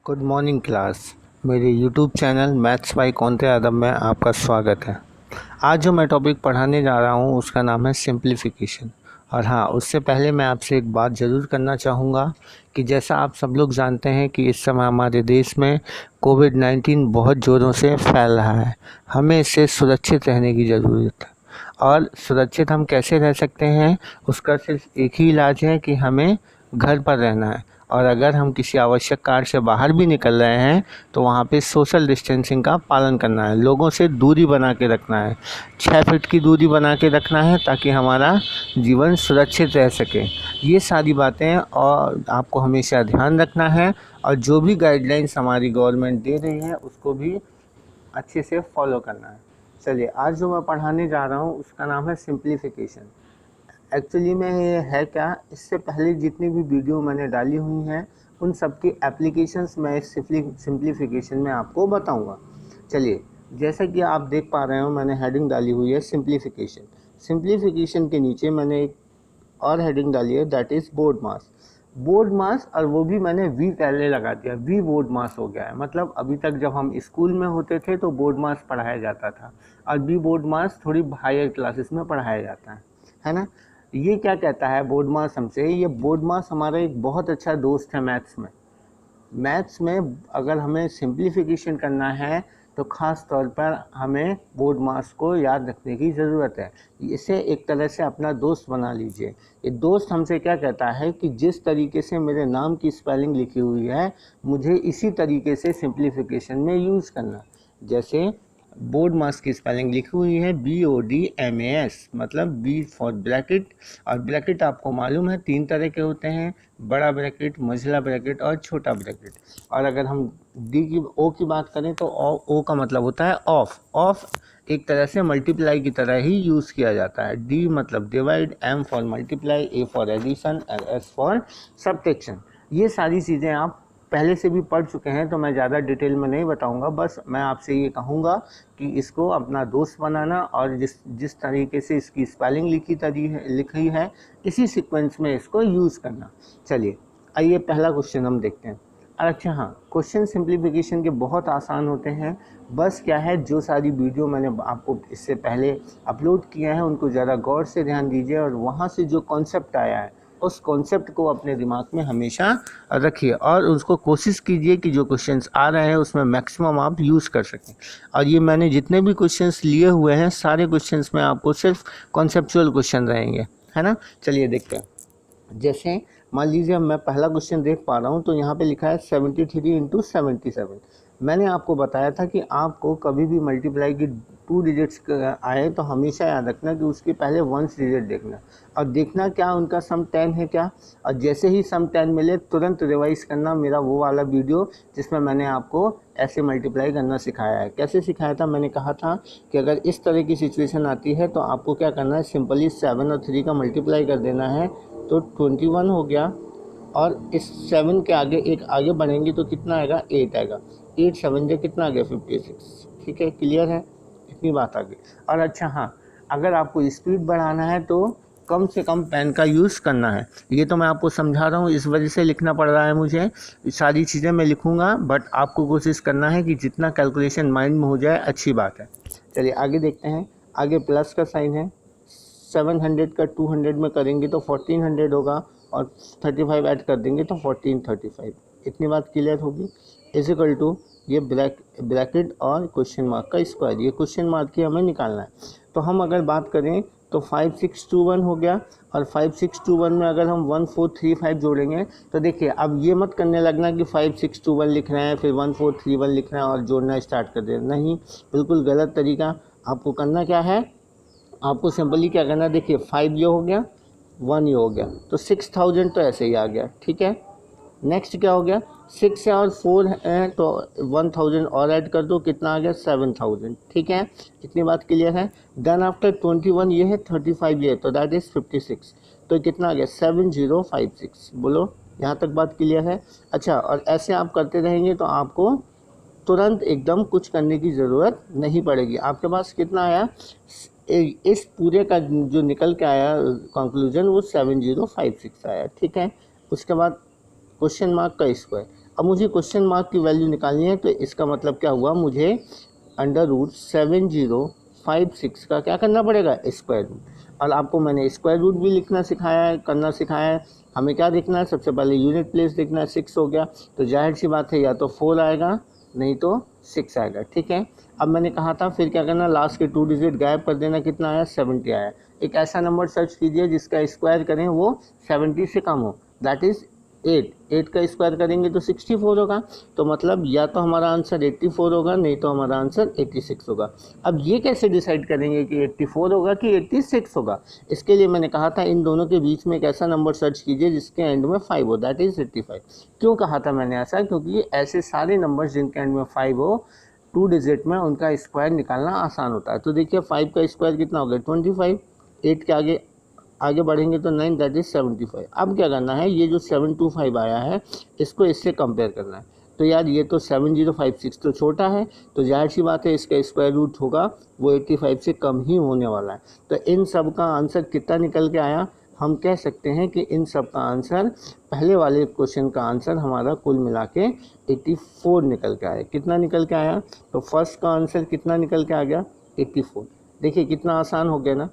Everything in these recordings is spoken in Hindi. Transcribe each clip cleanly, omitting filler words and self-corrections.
Good morning class. मेरे यूट्यूब चैनल मैथ्स बाय कौनते अदब में आपका स्वागत है। आज जो मैं टॉपिक पढ़ाने जा रहा हूँ उसका नाम है सिंप्लीफिकेशन। और हाँ, उससे पहले मैं आपसे एक बात ज़रूर करना चाहूँगा कि जैसा आप सब लोग जानते हैं कि इस समय हमारे देश में कोविड-19 बहुत ज़ोरों से फैल रहा है। हमें इससे सुरक्षित रहने की ज़रूरत है। और सुरक्षित हम कैसे रह सकते हैं, उसका सिर्फ एक ही इलाज है कि हमें घर पर रहना है। और अगर हम किसी आवश्यक कार्य से बाहर भी निकल रहे हैं तो वहाँ पे सोशल डिस्टेंसिंग का पालन करना है, लोगों से दूरी बना के रखना है, 6 फीट की दूरी बना के रखना है ताकि हमारा जीवन सुरक्षित रह सके। ये सारी बातें और आपको हमेशा ध्यान रखना है और जो भी गाइडलाइंस हमारी गवर्नमेंट दे रही है उसको भी अच्छे से फॉलो करना है। चलिए, आज जो मैं पढ़ाने जा रहा हूँ उसका नाम है सिंप्लीफिकेशन। एक्चुअली में ये है क्या, इससे पहले जितनी भी वीडियो मैंने डाली हुई हैं उन सब की एप्लीकेशंस मैं इस सिंप्लीफिकेशन में आपको बताऊंगा। चलिए, जैसा कि आप देख पा रहे हो मैंने हेडिंग डाली हुई है सिंप्लीफिकेशन। सिंप्लीफिकेशन के नीचे मैंने एक और हेडिंग डाली है, that is board mass. Board mass, और वो भी मैंने वी पहले लगा दिया, वी बोर्ड मास हो गया है। मतलब अभी तक जब हम स्कूल में होते थे तो बोर्ड मास पढ़ाया जाता था और वी बोर्ड मास थोड़ी हायर क्लासेस में पढ़ाया जाता है ना। ये क्या कहता है बोर्ड मास हमसे, ये बोर्ड मास हमारा एक बहुत अच्छा दोस्त है मैथ्स में अगर हमें सिंप्लीफिकेशन करना है तो ख़ास तौर पर हमें बोर्ड मास को याद रखने की ज़रूरत है। इसे एक तरह से अपना दोस्त बना लीजिए। ये दोस्त हमसे क्या कहता है कि जिस तरीके से मेरे नाम की स्पेलिंग लिखी हुई है मुझे इसी तरीके से सिंप्लीफिकेशन में यूज़ करना। जैसे बोर्ड मास की स्पेलिंग लिखी हुई है BODMAS, मतलब बी फॉर ब्रैकेट। और ब्रैकेट आपको मालूम है 3 तरह के होते हैं, बड़ा ब्रैकेट, मझला ब्रैकेट और छोटा ब्रैकेट। और अगर हम ओ की बात करें तो ओ का मतलब होता है ऑफ। एक तरह से मल्टीप्लाई की तरह ही यूज़ किया जाता है। डी मतलब divide, M for multiply, A for addition और S फॉर सब्ट्रैक्शन। ये सारी चीज़ें आप पहले से भी पढ़ चुके हैं तो मैं ज़्यादा डिटेल में नहीं बताऊंगा। बस मैं आपसे ये कहूँगा कि इसको अपना दोस्त बनाना और जिस तरीके से इसकी स्पेलिंग लिखी है इसी सीक्वेंस में इसको यूज़ करना। चलिए, आइए पहला क्वेश्चन हम देखते हैं। अच्छा हाँ, क्वेश्चन सिंप्लीफिकेशन के बहुत आसान होते हैं। बस क्या है, जो सारी वीडियो मैंने आपको इससे पहले अपलोड किए हैं उनको ज़रा गौर से ध्यान दीजिए और वहाँ से जो कॉन्सेप्ट आया है उस कॉन्सेप्ट को अपने दिमाग में हमेशा रखिए और उसको कोशिश कीजिए कि जो क्वेश्चंस आ रहे हैं उसमें मैक्सिमम आप यूज़ कर सकें। और ये मैंने जितने भी क्वेश्चंस लिए हुए हैं सारे क्वेश्चंस में आपको सिर्फ कॉन्सेप्चुअल क्वेश्चन रहेंगे, है ना। चलिए देखते हैं। जैसे मान लीजिए मैं पहला क्वेश्चन देख पा रहा हूँ तो यहाँ पे लिखा है 73 इंटू 77। मैंने आपको बताया था कि आपको कभी भी मल्टीप्लाई की 2 डिजिट्स आए तो हमेशा याद रखना कि उसके पहले 1 डिजिट देखना और देखना क्या उनका सम 10 है क्या। और जैसे ही सम 10 मिले तुरंत रिवाइज करना मेरा वो वाला वीडियो जिसमें मैंने आपको ऐसे मल्टीप्लाई करना सिखाया है। कैसे सिखाया था, मैंने कहा था कि अगर इस तरह की सिचुएशन आती है तो आपको क्या करना है, सिंपली 7 और 3 का मल्टीप्लाई कर देना है तो 21 हो गया। और इस 7 के आगे एक आगे बढ़ेंगे तो कितना आएगा, 8 आएगा। 8 7 जो कितना आ गया, 56। ठीक है, क्लियर है, इतनी बात आ गई। और अच्छा हाँ, अगर आपको स्पीड बढ़ाना है तो कम से कम पेन का यूज़ करना है। ये तो मैं आपको समझा रहा हूँ, इस वजह से लिखना पड़ रहा है मुझे। सारी चीज़ें मैं लिखूँगा बट आपको कोशिश करना है कि जितना कैलकुलेशन माइंड में हो जाए अच्छी बात है। चलिए आगे देखते हैं। आगे प्लस का साइन है, 700 का 200 में करेंगे तो 1400 होगा और 35 ऐड कर देंगे तो 1435। इतनी बात क्लियर होगी। इज इक्वल टू ये ब्रैकेट और क्वेश्चन मार्क का स्क्वायर, ये क्वेश्चन मार्क की हमें निकालना है। तो हम अगर बात करें तो 5621 हो गया और 5621 में अगर हम 1435 जोड़ेंगे तो देखिए अब ये मत करने लगना कि 5621 लिख रहे हैं फिर 1431 लिख रहे हैं और जोड़ना स्टार्ट कर दें, नहीं, बिल्कुल गलत तरीका। आपको करना क्या है, आपको सिंपली क्या करना है, देखिए 5 ये हो गया, 1 ये हो गया तो 6000 तो ऐसे ही आ गया। ठीक है, नेक्स्ट क्या हो गया, 6 है और 4 है तो 1000 और ऐड कर दो, कितना आ गया, 7000। ठीक है, इतनी बात क्लियर है। देन आफ्टर 21 ये है, 35 ये है तो दैट इज़ 56। तो कितना आ गया, 7056। बोलो, यहाँ तक बात क्लियर है। अच्छा, और ऐसे आप करते रहेंगे तो आपको तुरंत एकदम कुछ करने की ज़रूरत नहीं पड़ेगी। आपके पास कितना आया, इस पूरे का जो निकल के आया कंक्लूजन वो 7056 आया। ठीक है, उसके बाद क्वेश्चन मार्क का स्क्वायर। अब मुझे क्वेश्चन मार्क की वैल्यू निकालनी है, तो इसका मतलब क्या हुआ, मुझे √7056 का क्या करना पड़ेगा, स्क्वायर रूट। और आपको मैंने स्क्वायर रूट भी लिखना सिखाया है, करना सिखाया है। हमें क्या देखना है, सबसे पहले यूनिट प्लेस देखना है। 6 हो गया तो जाहिर सी बात है या तो 4 आएगा नहीं तो 6 आएगा, ठीक है। अब मैंने कहा था फिर क्या करना, लास्ट के 2 डिजिट गायब कर देना, कितना आया, 70 आया। एक ऐसा नंबर सर्च कीजिए जिसका स्क्वायर करें वो 70 से कम हो, दैट इज़ 8 का स्क्वायर करेंगे तो 64 होगा। तो मतलब या तो हमारा आंसर 84 होगा नहीं तो हमारा आंसर 86 होगा। अब ये कैसे डिसाइड करेंगे कि 84 होगा कि 86 होगा, इसके लिए मैंने कहा था इन दोनों के बीच में एक ऐसा नंबर सर्च कीजिए जिसके एंड में 5 हो, दैट इज़ 85। क्यों कहा था मैंने ऐसा, क्योंकि ऐसे सारे नंबर्स जिनके एंड में 5 हो 2 डिजिट में उनका स्क्वायर निकालना आसान होता है। तो देखिए 5 का स्क्वायर कितना हो गया, 25। 8 के आगे आगे बढ़ेंगे तो 9, दैट इज़ 75। अब क्या करना है, ये जो 725 आया है इसको इससे कंपेयर करना है। तो यार ये तो 7056 तो छोटा है, तो जाहिर सी बात है इसका स्क्वायर रूट होगा वो 85 से कम ही होने वाला है। तो इन सब का आंसर कितना निकल के आया, हम कह सकते हैं कि इन सब का आंसर, पहले वाले क्वेश्चन का आंसर हमारा कुल मिला के 84 निकल के आया। कितना निकल के आया, तो फर्स्ट का आंसर कितना निकल के आ गया, 84। देखिए कितना आसान हो गया ना।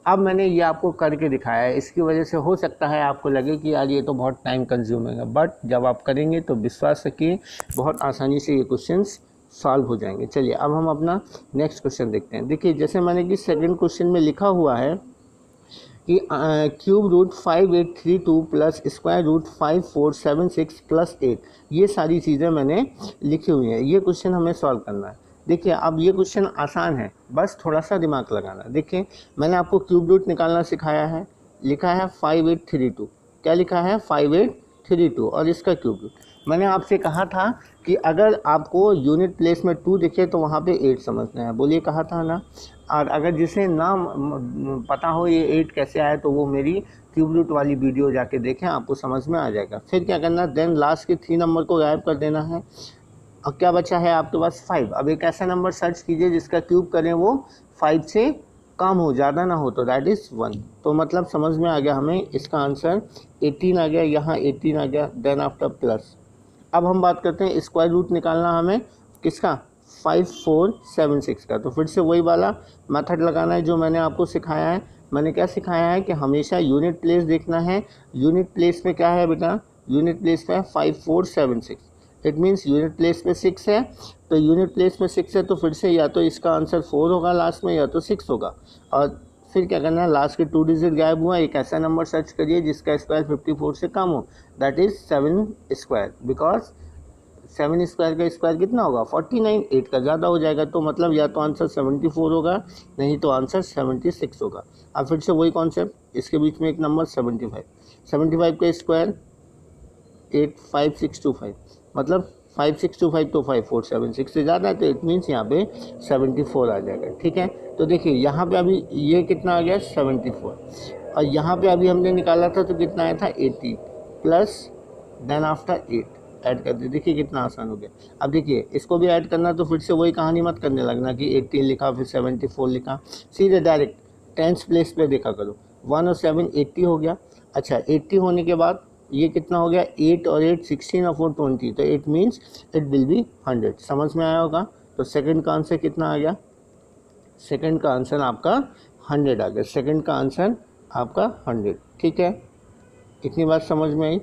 अब मैंने ये आपको करके दिखाया है, इसकी वजह से हो सकता है आपको लगे कि यार ये तो बहुत टाइम कंज्यूमिंग है, बट जब आप करेंगे तो विश्वास रखिए बहुत आसानी से ये क्वेश्चंस सॉल्व हो जाएंगे। चलिए अब हम अपना नेक्स्ट क्वेश्चन देखते हैं। देखिए जैसे मैंने कि सेकंड क्वेश्चन में लिखा हुआ है कि cube root 5832 plus square root 5476 plus 8, ये सारी चीज़ें मैंने लिखी हुई हैं। ये क्वेश्चन हमें सॉल्व करना है। देखिए अब ये क्वेश्चन आसान है, बस थोड़ा सा दिमाग लगाना। देखिए मैंने आपको क्यूब रूट निकालना सिखाया है, लिखा है 5832, क्या लिखा है 5832 और इसका क्यूब रूट। मैंने आपसे कहा था कि अगर आपको यूनिट प्लेस में 2 दिखे तो वहाँ पे 8 समझना है, बोलिए कहा था ना। और अगर जिसे ना पता हो ये 8 कैसे आया तो वो मेरी क्यूब रूट वाली वीडियो जाके देखें, आपको समझ में आ जाएगा। फिर क्या करना, देन लास्ट के 3 नंबर को गायब कर देना है। अब क्या बचा है आपके पास 5। अब एक ऐसा नंबर सर्च कीजिए जिसका क्यूब करें वो 5 से कम हो, ज़्यादा ना हो, तो दैट इज़ 1। तो मतलब समझ में आ गया हमें, इसका आंसर 18 आ गया, यहाँ 18 आ गया, देन आफ्टर प्लस। अब हम बात करते हैं स्क्वायर रूट निकालना हमें किसका, 5476 का। तो फिर से वही वाला मेथड लगाना है जो मैंने आपको सिखाया है। मैंने क्या सिखाया है कि हमेशा यूनिट प्लेस देखना है। यूनिट प्लेस में क्या है बेटा, यूनिट प्लेस में 5476, इट मीन्स यूनिट प्लेस में 6 है। तो यूनिट प्लेस में 6 है तो फिर से या तो इसका आंसर 4 होगा लास्ट में या तो 6 होगा। और फिर क्या करना है, लास्ट के 2 डिजिट गायब हुआ, एक ऐसा नंबर सर्च करिए जिसका स्क्वायर 54 से कम हो, that is 7 square, because 7 square का स्क्वायर कितना होगा 49, 8 का ज़्यादा हो जाएगा। तो मतलब या तो आंसर 74 होगा नहीं तो आंसर 76 होगा। अब फिर से वही कॉन्सेप्ट, इसके बीच में एक नंबर 75, 75 का स्क्वायर 85625, मतलब 5625 तो 5476 से ज़्यादा है, तो इट मीन्स यहाँ पे 74 आ जाएगा, ठीक है। तो देखिए यहाँ पे अभी ये कितना आ गया 74, और यहाँ पे अभी हमने निकाला था तो कितना आया था 80 प्लस देन आफ्टर 8 ऐड कर दे। देखिए कितना आसान हो गया। अब देखिए इसको भी ऐड करना, तो फिर से वही कहानी मत करने लगना कि 18 लिखा फिर 74 लिखा, सीधे डायरेक्ट टेंस प्लेस पे देखा करो। 1 और 7 80 हो गया। अच्छा 80 होने के बाद ये कितना हो गया, 8 और 8 16 और 4 20, तो it means it will be 100। समझ में आया होगा। तो सेकंड का आंसर कितना आ गया, सेकंड का आंसर आपका 100 आ गया। सेकंड का आंसर आपका 100, ठीक है। इतनी बात समझ में आई।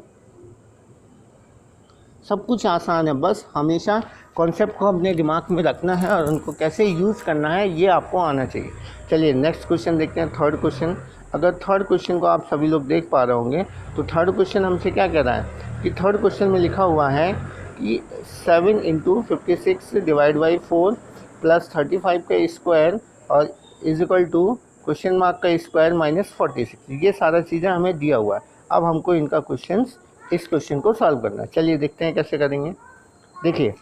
सब कुछ आसान है, बस हमेशा कॉन्सेप्ट को अपने दिमाग में रखना है और उनको कैसे यूज़ करना है ये आपको आना चाहिए। चलिए नेक्स्ट क्वेश्चन देखते हैं, थर्ड क्वेश्चन। अगर थर्ड क्वेश्चन को आप सभी लोग देख पा रहे होंगे तो थर्ड क्वेश्चन हमसे क्या कह रहा है कि थर्ड क्वेश्चन में लिखा हुआ है कि 7 × 56 डिवाइड बाई 4 प्लस 35 का स्क्वायर और is equal to question mark का स्क्वायर माइनस 46, ये सारा चीज़ें हमें दिया हुआ है। अब हमको इनका इस क्वेश्चन को सॉल्व करना है। चलिए देखते हैं कैसे करेंगे। देखिए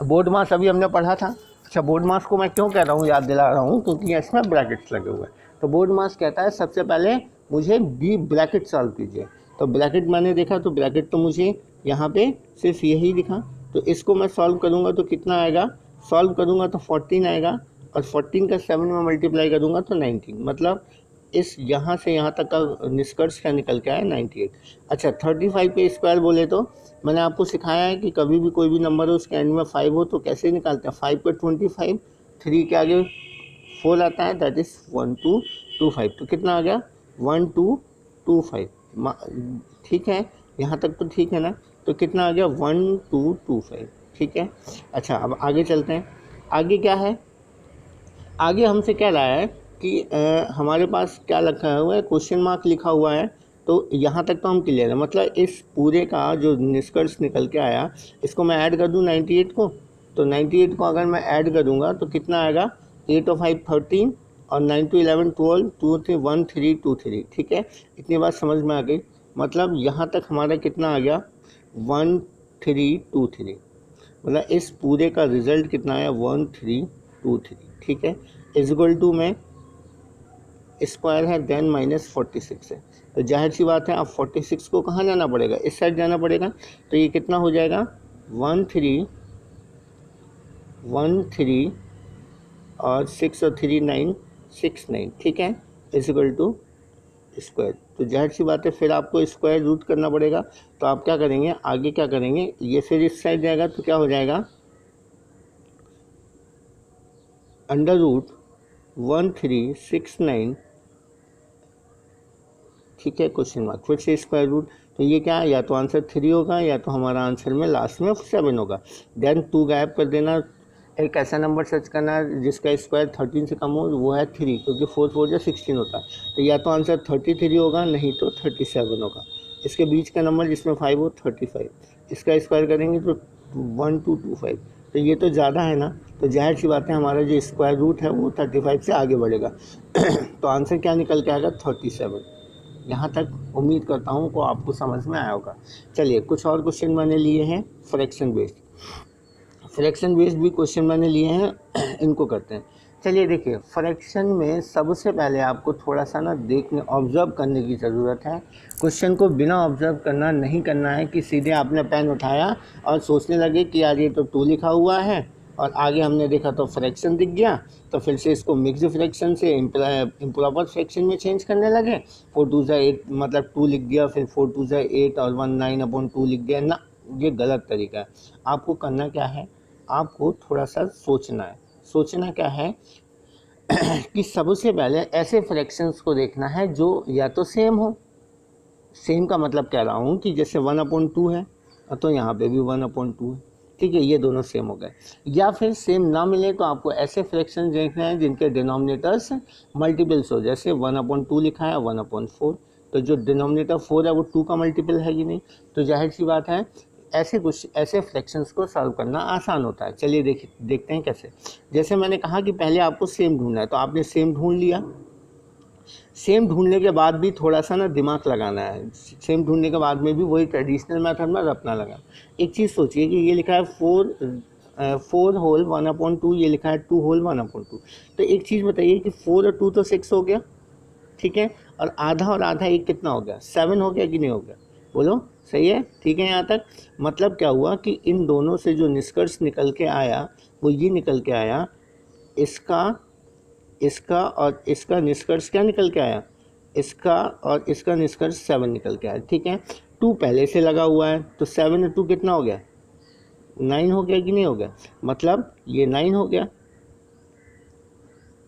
बोर्ड मास अभी हमने पढ़ा था। अच्छा बोर्ड मास को मैं क्यों कह रहा हूँ, याद दिला रहा हूँ क्योंकि इसमें ब्रैकेट्स लगे हुए हैं। तो बोर्ड मास कहता है सबसे पहले मुझे बी ब्रैकेट सॉल्व कीजिए। तो ब्रैकेट मैंने देखा तो ब्रैकेट तो मुझे यहाँ पे सिर्फ यही दिखा, तो इसको मैं सॉल्व करूँगा तो कितना आएगा, सॉल्व करूँगा तो 14 आएगा और 14 का 7 में मल्टीप्लाई करूँगा तो 19, मतलब इस यहाँ से यहाँ तक का निष्कर्ष क्या निकल के आया 98। अच्छा 35 पे स्क्वायर बोले तो मैंने आपको सिखाया है कि कभी भी कोई भी नंबर हो उसके एंड में 5 हो तो कैसे निकालते हैं, 5 पे 25, 3 के आगे 4 आता है, दैट इज़ 1225। तो कितना आ गया 1225। ठीक है, यहाँ तक तो ठीक है ना। तो कितना आ गया 1225। ठीक है। अच्छा अब आगे चलते हैं। आगे क्या है, आगे हमसे क्या रहा है कि हमारे पास क्या लिखा हुआ है, क्वेश्चन मार्क लिखा हुआ है। तो यहाँ तक तो हम क्लियर है, मतलब इस पूरे का जो निष्कर्ष निकल के आया इसको मैं ऐड कर दूँ 98 को। तो 98 को अगर मैं ऐड करूँगा तो कितना आएगा, 8 और 5 13 और 9 to 11 12 2 3 1 3 2 3। ठीक है, इतनी बात समझ में आ गई। मतलब यहाँ तक हमारा कितना आ गया 1323। मतलब इस पूरे का रिजल्ट कितना आया 1323। ठीक है, इजगल टू में स्क्वायर है देन -46 है। तो जाहिर सी बात है अब 46 को कहाँ जाना पड़ेगा, इस साइड जाना पड़ेगा। तो ये कितना हो जाएगा 1313 और 6 और 3 9 6 9। ठीक है, इजगल टू स्क्वायर। तो जाहिर सी बात है फिर आपको स्क्वायर रूट करना पड़ेगा। तो आप क्या करेंगे, आगे क्या करेंगे, ये फिर इस साइड जाएगा तो क्या हो जाएगा √1369। ठीक है, क्वेश्चन मार्क फिर से स्क्वायर रूट। तो ये क्या है, या तो आंसर 3 होगा या तो हमारा आंसर में लास्ट में 7 होगा। देन 2 गायब कर देना, एक ऐसा नंबर सर्च करना जिसका स्क्वायर 13 से कम हो, वो है 3, क्योंकि 4 4 जो 16 होता है। तो या तो आंसर 33 होगा नहीं तो 37 होगा। इसके बीच का नंबर जिसमें 5 हो 35, इसका स्क्वायर करेंगे तो 1225। तो ये तो ज़्यादा है ना, तो जाहिर सी बात है हमारा जो स्क्वायर रूट है वो 35 से आगे बढ़ेगा। तो आंसर क्या निकल के आएगा 37। यहाँ तक उम्मीद करता हूँ को आपको समझ में आया होगा। चलिए कुछ और क्वेश्चन मैंने लिए हैं फ्रैक्शन बेस्ड, फ्रैक्शन बेस्ड भी क्वेश्चन मैंने लिए हैं, इनको करते हैं। चलिए देखिए, फ्रैक्शन में सबसे पहले आपको थोड़ा सा ना देखने ऑब्जर्व करने की ज़रूरत है। क्वेश्चन को बिना ऑब्जर्व करना नहीं करना है कि सीधे आपने पेन उठाया और सोचने लगे कि यार ये तो 2 लिखा हुआ है और आगे हमने देखा तो फ्रैक्शन दिख गया, तो फिर से इसको मिक्स फ्रैक्शन से इम्प्रॉपर फ्रैक्शन में चेंज करने लगे। 4 2 8 मतलब 2 लिख दिया, फिर 4 2 8 और 19/2 लिख दिया ना, ये गलत तरीका है। आपको करना क्या है, आपको थोड़ा सा सोचना है। सोचना क्या है कि सबसे पहले ऐसे फ्रैक्शंस को देखना है जो या तो सेम हो। सेम का मतलब कह रहा हूँ कि जैसे 1/2 है तो यहाँ पे भी 1/2 है। ठीक है, ये दोनों सेम हो गए। या फिर सेम ना मिले तो आपको ऐसे फ्रैक्शन देखना है जिनके डिनोमिनेटर्स मल्टीपल्स हो, जैसे 1/2 लिखा है 1/4। तो जो डिनोमिनेटर 4 है वो 2 का मल्टीपल है कि नहीं। तो जाहिर सी बात है ऐसे कुछ ऐसे फ्रैक्शंस को सॉल्व करना आसान होता है। चलिए देखते हैं कैसे। जैसे मैंने कहा कि पहले आपको सेम ढूंढना है, तो आपने सेम ढूंढ लिया। सेम ढूंढने के बाद भी थोड़ा सा ना दिमाग लगाना है। सेम ढूंढने के बाद में भी वही ट्रेडिशनल मेथड में रखना लगा। एक चीज़ सोचिए कि ये लिखा है 4 होल 1/2, ये लिखा है 2 होल 1/2। तो एक चीज़ बताइए कि 4 और 2 तो 6 हो गया, ठीक है, और आधा एक कितना हो गया, 7 हो गया कि नहीं हो गया, बोलो सही है। ठीक है, यहाँ तक मतलब क्या हुआ कि इन दोनों से जो निष्कर्ष निकल के आया वो ये निकल के आया, इसका इसका और इसका निष्कर्ष क्या निकल के आया, इसका और इसका निष्कर्ष 7 निकल के आया। ठीक है, 2 पहले से लगा हुआ है तो 7 और 2 कितना हो गया, 9 हो गया कि नहीं हो गया, मतलब ये 9 हो गया।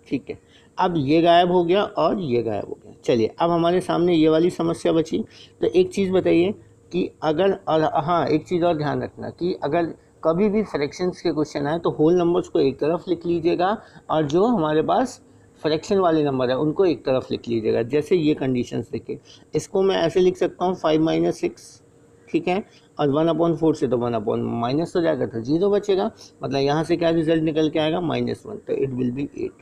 ठीक है, अब ये गायब हो गया और ये गायब हो गया। चलिए अब हमारे सामने ये वाली समस्या बची। तो एक चीज़ बताइए कि अगर, और हाँ एक चीज़ और ध्यान रखना कि अगर कभी भी फ्रैक्शंस के क्वेश्चन आए तो होल नंबर्स को एक तरफ लिख लीजिएगा और जो हमारे पास फ्रैक्शन वाले नंबर है उनको एक तरफ लिख लीजिएगा। जैसे ये कंडीशंस देखिए, इसको मैं ऐसे लिख सकता हूँ 5 - 6, ठीक है, और 1/4 से तो 1 माइनस हो जाएगा तो 0 बचेगा, मतलब यहाँ से क्या रिजल्ट निकल के आएगा -1, तो इट विल बी 8।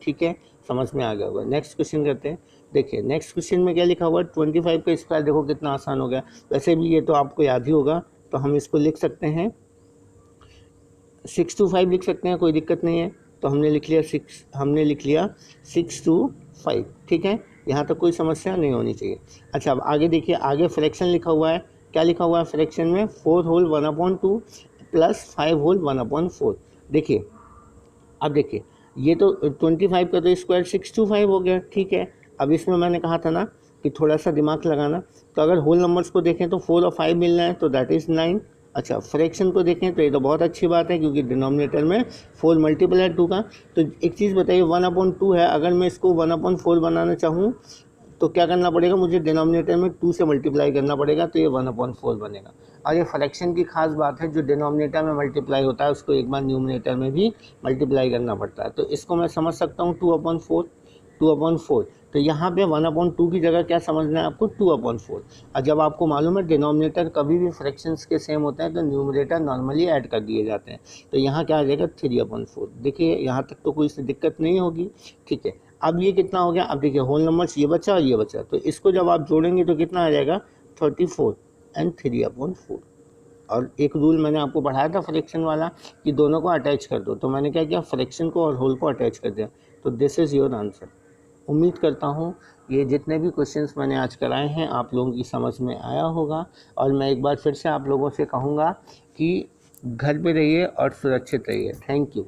ठीक है, समझ में आ गया होगा। नेक्स्ट क्वेश्चन करते हैं। देखिए नेक्स्ट क्वेश्चन में क्या लिखा हुआ है, 25 का स्क्वायर, देखो कितना आसान हो गया। वैसे भी ये तो आपको याद ही होगा, तो हम इसको लिख सकते हैं 6 to 5 लिख सकते हैं, कोई दिक्कत नहीं है। तो हमने लिख लिया 6 to 5। ठीक है, यहाँ तक कोई समस्या नहीं होनी चाहिए। अच्छा अब आगे देखिए, आगे फ्रैक्शन लिखा हुआ है। क्या लिखा हुआ है फ्रैक्शन में, 4 होल 1/2 प्लस 5 होल 1/4। देखिए अब देखिए, ये तो 25 का तो स्क्वायर 6 to 5 हो गया, ठीक है। अब इसमें मैंने कहा था ना कि थोड़ा सा दिमाग लगाना। तो अगर होल नंबर्स को देखें तो 4 और 5 मिलना है, तो दैट इज़ 9। अच्छा, फ्रैक्शन को देखें तो ये तो बहुत अच्छी बात है क्योंकि डिनोमिनेटर में 4 मल्टीपल है 2 का। तो एक चीज़ बताइए, 1/2 है, अगर मैं इसको 1/4 बनाना चाहूँ तो क्या करना पड़ेगा, मुझे डिनोमिनेटर में 2 से मल्टीप्लाई करना पड़ेगा, तो ये 1/4 बनेगा। और ये फ्रैक्शन की खास बात है, जो डिनोमिनेटर में मल्टीप्लाई होता है उसको एक बार न्यूमरेटर में भी मल्टीप्लाई करना पड़ता है। तो इसको मैं समझ सकता हूँ 2/4। तो यहाँ पे 1/2 की जगह क्या समझना है आपको, 2/4। और जब आपको मालूम है डिनोमिनेटर कभी भी फ्रैक्शंस के सेम होते हैं तो न्यूमरेटर नॉर्मली ऐड कर दिए जाते हैं। तो यहाँ क्या आ जाएगा 3/4। देखिए यहाँ तक तो कोई दिक्कत नहीं होगी, ठीक है। अब ये कितना हो गया, अब देखिए होल नंबर्स ये बचा और ये बचा, तो इसको जब आप जोड़ेंगे तो कितना आ जाएगा 34 एंड 3/4। और एक रूल मैंने आपको पढ़ाया था फ्रैक्शन वाला कि दोनों को अटैच कर दो, तो मैंने क्या किया, फ्रैक्शन को और होल को अटैच कर दिया। तो दिस इज़ योर आंसर। उम्मीद करता हूँ ये जितने भी क्वेश्चंस मैंने आज कराए हैं आप लोगों की समझ में आया होगा। और मैं एक बार फिर से आप लोगों से कहूँगा कि घर पे रहिए और सुरक्षित रहिए। Thank you.